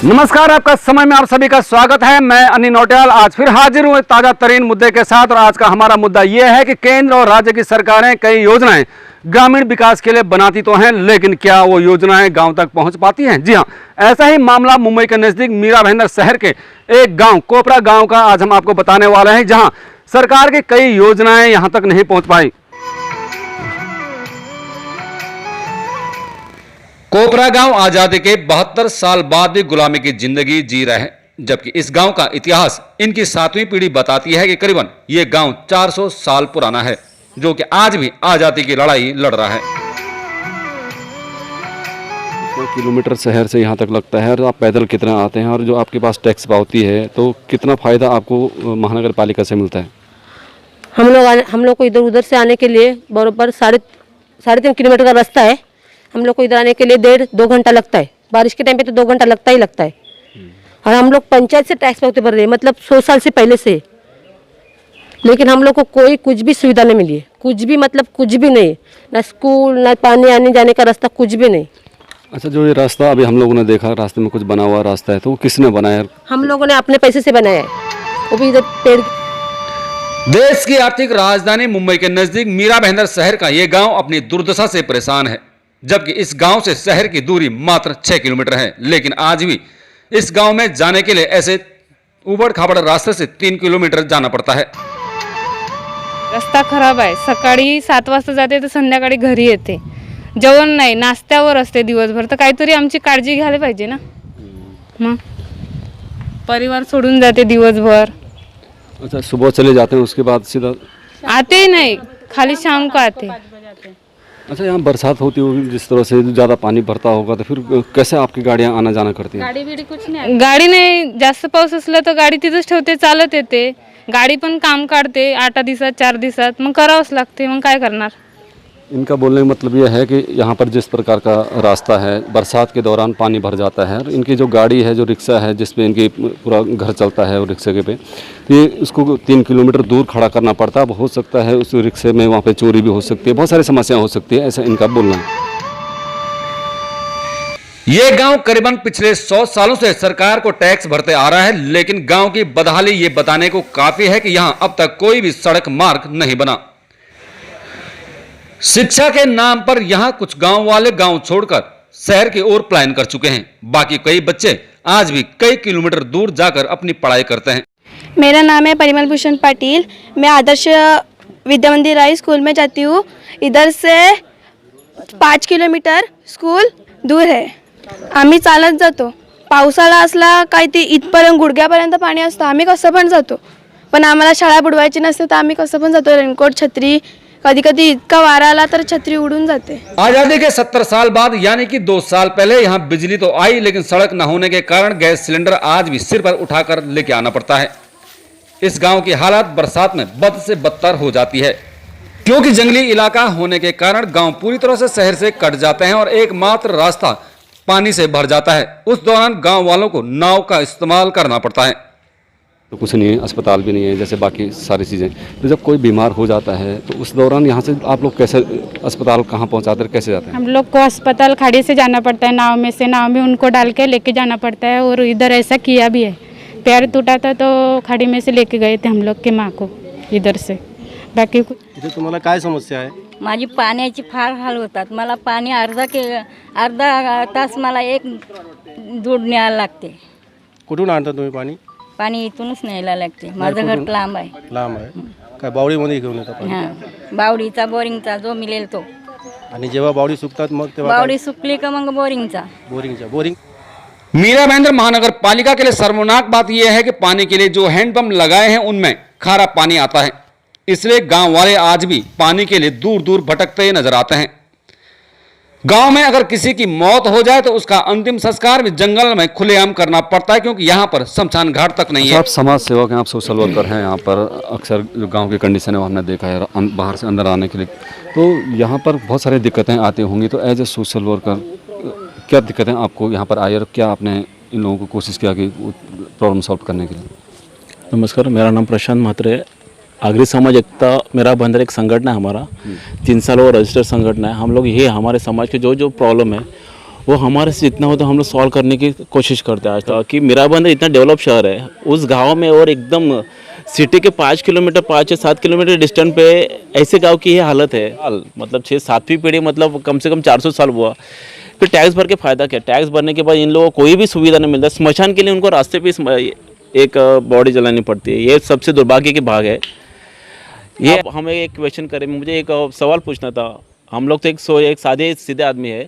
नमस्कार, आपका समय में आप सभी का स्वागत है। मैं अनिल नौटियाल आज फिर हाजिर हूँ ताज़ा तरीन मुद्दे के साथ। और आज का हमारा मुद्दा ये है कि केंद्र और राज्य की सरकारें कई योजनाएं ग्रामीण विकास के लिए बनाती तो हैं, लेकिन क्या वो योजनाएं गांव तक पहुंच पाती हैं? जी हाँ, ऐसा ही मामला मुंबई के नज़दीक मीरा भाईंदर शहर के एक गाँव कोपरा गाँव का आज हम आपको बताने वाले हैं, जहाँ सरकार की कई योजनाएं यहाँ तक नहीं पहुँच पाई। कोपरा गांव आजादी के 72 साल बाद भी गुलामी की जिंदगी जी रहे हैं, जबकि इस गांव का इतिहास इनकी 7वीं पीढ़ी बताती है कि करीबन ये गांव 400 साल पुराना है, जो कि आज भी आजादी की लड़ाई लड़ रहा है। किलोमीटर शहर से यहाँ तक लगता है, और आप पैदल कितना आते हैं, और जो आपके पास टैक्स पावती है तो कितना फायदा आपको महानगर पालिका से मिलता है? हम लोग को इधर उधर से आने के लिए बराबर साढ़े 3 किलोमीटर का रास्ता है। हम लोग को इधर आने के लिए 1.5-2 घंटा लगता है। बारिश के टाइम पे तो 2 घंटा लगता है। और हम लोग पंचायत से टैक्स पावती भर रहे हैं, मतलब 100 साल से पहले से। लेकिन हम लोग को कोई कुछ भी सुविधा नहीं मिली है, कुछ भी, मतलब कुछ भी नहीं, ना स्कूल, ना पानी आने जाने का रास्ता, कुछ भी नहीं। अच्छा, जो ये रास्ता अभी हम लोगों ने देखा, रास्ते में कुछ बना हुआ रास्ता है, तो वो किसने बनाया? हम लोगों ने अपने पैसे से बनाया है, वो भी इधर पेड़। देश की आर्थिक राजधानी मुंबई के नजदीक मीरा भाईंदर शहर का ये गांव अपनी दुर्दशा से परेशान है, जबकि इस गांव से शहर की दूरी मात्र 6 किलोमीटर है। लेकिन आज भी इस गांव में जाने के लिए ऐसे उबड़ खाबड़ रास्ते से 3 किलोमीटर जाना पड़ता है। रस्ता खराब आहे। सकाळी 7 वाजता जाते तर संध्याकाळी घरी येते, जेवण नाही, नाश्त्यावर असते दिवसभर। तर काहीतरी आमची काळजी घ्यायला पाहिजे ना। मग परिवार सोडून जाते दिवसभर। अच्छा, सुबह चले जाते हैं, उसके बाद सीधा आते ही नहीं, खाली शाम को आते। अच्छा, यहाँ बरसात होती होगी, जिस तरह से ज़्यादा पानी भरता होगा, तो फिर कैसे आपकी गाड़ियाँ आना जाना करती हैं? गाडी बिडी कुछ नाही, गाडी नाही। जास्त पाऊस असला तर गाडी तिथंच ठेवते, चालत येते। गाडी पण काम काढते 8 दिवसात 4 दिवसात, मग करावंच लागते। मग काय करणार? इनका बोलने का मतलब यह है कि यहाँ पर जिस प्रकार का रास्ता है, बरसात के दौरान पानी भर जाता है, और इनकी जो गाड़ी है, जो रिक्शा है, जिसपे इनकी पूरा घर चलता है, और रिक्शे के पे ये उसको 3 किलोमीटर दूर खड़ा करना पड़ता है। हो सकता है उस रिक्शे में वहाँ पे चोरी भी हो सकती है, बहुत सारी समस्या हो सकती है, ऐसा इनका बोलना है। ये गांव करीबन पिछले 100 सालों से सरकार को टैक्स भरते आ रहा है, लेकिन गांव की बदहाली ये बताने को काफी है कि यहाँ अब तक कोई भी सड़क मार्ग नहीं बना। शिक्षा के नाम पर यहाँ कुछ गांव वाले गांव छोड़कर शहर की ओर पलायन कर चुके हैं। बाकी कई बच्चे आज भी कई किलोमीटर दूर जाकर अपनी पढ़ाई करते हैं। मेरा नाम है परिमल भूषण पाटिल। मैं आदर्श विद्या मंदिर हाई स्कूल में जाती हूँ। इधर से 5 किलोमीटर स्कूल दूर है। आम्ही चालत जातो। पावसाळा असला काय ते इथपर्यंत गुडघ्यापर्यंत पाणी असतं, आम्ही कसं पण जातो। पण आम्हाला शाळा बुडवायची नसते तर आम्ही कसं पण जातो। रेनकोट, छत्री, कभी कभी इतना वारा आला तर छतरी उड़ून जाते। आजादी के 70 साल बाद यानी कि 2 साल पहले यहाँ बिजली तो आई, लेकिन सड़क न होने के कारण गैस सिलेंडर आज भी सिर पर उठाकर लेके आना पड़ता है। इस गांव की हालत बरसात में बद से बदतर हो जाती है, क्योंकि जंगली इलाका होने के कारण गांव पूरी तरह से शहर से कट जाते हैं और एकमात्र रास्ता पानी से भर जाता है। उस दौरान गाँव वालों को नाव का इस्तेमाल करना पड़ता है। तो कुछ नहीं है, अस्पताल भी नहीं है, जैसे बाकी सारी चीज़ें। तो जब कोई बीमार हो जाता है तो उस दौरान यहाँ से आप लोग कैसे अस्पताल कहाँ पहुँचाते हैं, कैसे जाते हैं? हम लोग को अस्पताल खाड़ी से जाना पड़ता है, नाव में उनको डाल के लेके जाना पड़ता है। और इधर ऐसा किया भी है, पैर टूटा था तो खाड़ी में से लेके गए थे हम लोग के माँ को इधर से। बाकी इथे तुम्हाला काय समस्या आहे? माझी पाण्याची फार हाल होतात। मला पाणी अर्धा तास मला एक दूर न्यायला लागते। कुठून आणता तुम्ही पाणी? पाणी इथूनच न्यायला लागते। माझं घर लांब आहे। लांब आहे काय? बावडीमध्ये घेऊन येता पाणी? हां, बावडीचा, बोरिंगचा जो मिळेल तो। आणि जेव्हा बावडी सुकतात मग तेव्हा बावडी सुकली का मग बोरिंगचा। बोरिंग। मीरा भाईंदर महानगर पालिका के लिए शर्मनाक बात यह है कि पानी के लिए जो हैंडपंप लगाए हैं उनमें खारा पानी आता है, इसलिए गांव वाले आज भी पानी के लिए दूर दूर भटकते नजर आते हैं। गांव में अगर किसी की मौत हो जाए तो उसका अंतिम संस्कार भी जंगल में खुलेआम करना पड़ता है, क्योंकि यहाँ पर शमशान घाट तक नहीं है। आप समाज सेवक हैं, आप सोशल वर्कर हैं, यहाँ पर अक्सर जो गांव की कंडीशन है वो हमने देखा है बाहर से अंदर आने के लिए, तो यहाँ पर बहुत सारी दिक्कतें आती होंगी। तो एज ए सोशल वर्कर क्या दिक्कतें आपको यहाँ पर आई, और क्या आपने इन लोगों को कोशिश किया कि प्रॉब्लम सॉल्व करने के लिए? नमस्कार, मेरा नाम प्रशांत म्हात्रे। आगरी समाज एकता मीरा भाईंदर एक संगठन है हमारा, 3 साल और रजिस्टर्ड संगठन है। हम लोग ये हमारे समाज के जो प्रॉब्लम है वो हमारे से जितना हो तो हम लोग सॉल्व करने की कोशिश करते हैं आज तक। कि मीरा भाईंदर इतना डेवलप शहर है, उस गांव में और एकदम सिटी के 5 किलोमीटर 5 या 7 किलोमीटर डिस्टेंस पे ऐसे गांव की ये हालत है। मतलब 6-7वीं पीढ़ी, मतलब कम से कम 400 साल हुआ। फिर टैक्स भर के फ़ायदा क्या? टैक्स भरने के बाद इन लोगों को कोई भी सुविधा नहीं मिलता। स्मशान के लिए उनको रास्ते पे एक बॉडी जलानी पड़ती है। ये सबसे दुर्भाग्य की भाग है। ये हमें एक क्वेश्चन करें, मुझे एक सवाल पूछना था। हम लोग तो एक सादे सीधे आदमी है,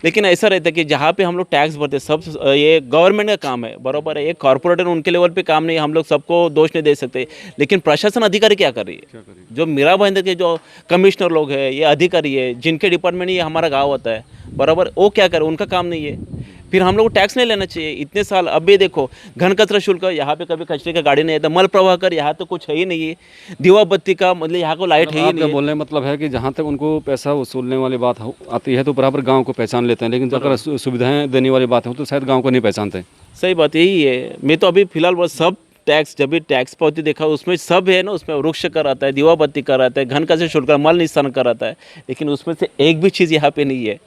लेकिन ऐसा रहता है कि जहाँ पे हम लोग टैक्स भरते सब ये गवर्नमेंट का काम है, बराबर है। एक कॉर्पोरेटर उनके लेवल पे काम नहीं, हम लोग सबको दोष नहीं दे सकते। लेकिन प्रशासन अधिकारी क्या कर रही है? जो मीरा भाईंदर के जो कमिश्नर लोग हैं, ये अधिकारी है जिनके डिपार्टमेंट ये हमारा गाँव होता है, बराबर, वो क्या करे? उनका काम नहीं है। फिर हम लोग को टैक्स नहीं लेना चाहिए इतने साल। अब भी देखो, घन कचरा शुल्क, यहाँ पे कभी कचरे का गाड़ी नहीं आता। मल प्रवाह कर, यहाँ तो कुछ है ही नहीं है। दीवा बत्ती का मतलब यहाँ को लाइट है ही नहीं। बोलने मतलब है कि जहाँ तक उनको पैसा वसूलने वाली बात आती है तो बराबर गांव को पहचान लेते हैं, लेकिन अगर सुविधाएं देने वाली बात हो तो शायद गांव को नहीं पहचानते। सही बात यही है। मैं तो अभी फिलहाल बस सब टैक्स, जब भी टैक्स पावती देखा उसमें सब है ना, उसमें वृक्ष कर आता है, दीवा बत्ती कर आता है, घन कचरा शुल्क, मल निस्तारण कर आता है, लेकिन उसमें से एक भी चीज़ यहाँ पे नहीं है।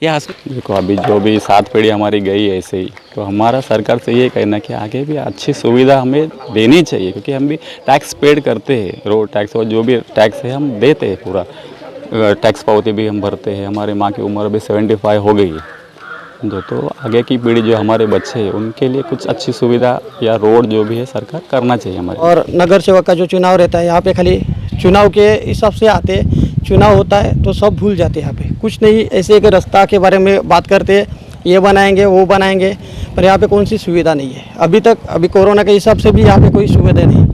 देखो अभी जो भी 7 पीढ़ी हमारी गई है ऐसे ही, तो हमारा सरकार से ये कहना कि आगे भी अच्छी सुविधा हमें देनी चाहिए, क्योंकि हम भी टैक्स पेड करते हैं। रोड टैक्स और जो भी टैक्स है हम देते हैं, पूरा टैक्स पावती भी हम भरते हैं। हमारे माँ की उम्र अभी 75 हो गई है, तो आगे की पीढ़ी जो हमारे बच्चे हैं उनके लिए कुछ अच्छी सुविधा या रोड जो भी है सरकार करना चाहिए हमारे। और नगर सेवक का जो चुनाव रहता है, यहाँ पे खाली चुनाव के हिसाब से आते, चुनाव होता है तो सब भूल जाते हैं। यहाँ पे कुछ नहीं, ऐसे एक रास्ता के बारे में बात करते हैं, ये बनाएंगे वो बनाएंगे, पर यहाँ पे कौन सी सुविधा नहीं है अभी तक। अभी कोरोना के हिसाब से भी यहाँ पे कोई सुविधा नहीं।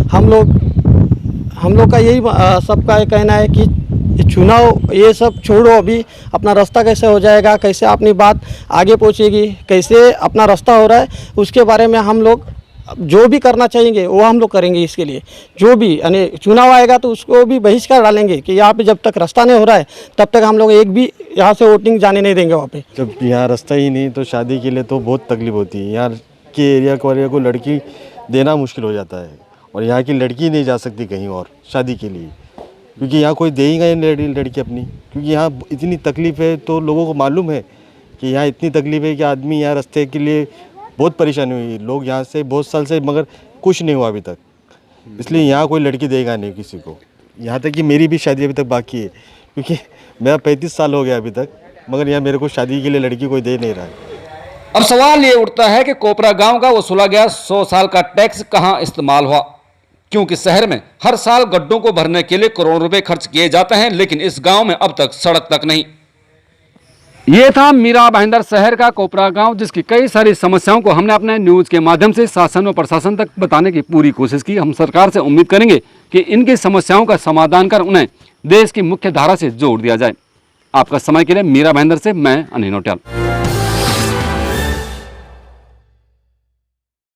हम लोग का यही सबका कहना है कि चुनाव ये सब छोड़ो, अभी अपना रास्ता कैसे हो जाएगा, कैसे अपनी बात आगे पहुँचेगी, कैसे अपना रास्ता हो रहा है, उसके बारे में हम लोग जो भी करना चाहेंगे वो हम लोग करेंगे। इसके लिए जो भी यानी चुनाव आएगा तो उसको भी बहिष्कार डालेंगे कि यहाँ पे जब तक रास्ता नहीं हो रहा है तब तक हम लोग एक भी यहाँ से वोटिंग जाने नहीं देंगे वहाँ पे। जब यहाँ रास्ता ही नहीं तो शादी के लिए तो बहुत तकलीफ होती है। यहाँ के एरिया को लड़की देना मुश्किल हो जाता है, और यहाँ की लड़की नहीं जा सकती कहीं और शादी के लिए, क्योंकि यहाँ कोई देगा ही लड़की अपनी, क्योंकि यहाँ इतनी तकलीफ है। तो लोगों को मालूम है कि यहाँ इतनी तकलीफ है कि आदमी यहाँ रास्ते के लिए बहुत परेशानी हुई। लोग यहाँ से बहुत साल से, मगर कुछ नहीं हुआ अभी तक, इसलिए यहाँ कोई लड़की देगा नहीं किसी को। यहाँ तक कि मेरी भी शादी अभी तक बाकी है, क्योंकि मेरा 35 साल हो गया अभी तक, मगर यहाँ मेरे को शादी के लिए लड़की कोई दे नहीं रहा है। अब सवाल ये उठता है कि कोपरा गांव का वसूला गया 100 साल का टैक्स कहां इस्तेमाल हुआ, क्योंकि शहर में हर साल गड्ढों को भरने के लिए करोड़ों रुपए खर्च किए जाते हैं, लेकिन इस गांव में अब तक सड़क तक नहीं। ये था मीरा भाईंदर शहर का कोपरा गांव, जिसकी कई सारी समस्याओं को हमने अपने न्यूज के माध्यम से शासन व प्रशासन तक बताने की पूरी कोशिश की। हम सरकार से उम्मीद करेंगे कि इनकी समस्याओं का समाधान कर उन्हें देश की मुख्य धारा से जोड़ दिया जाए। आपका समय के लिए मीरा भाईंदर से मैं अनिल नौटियाल।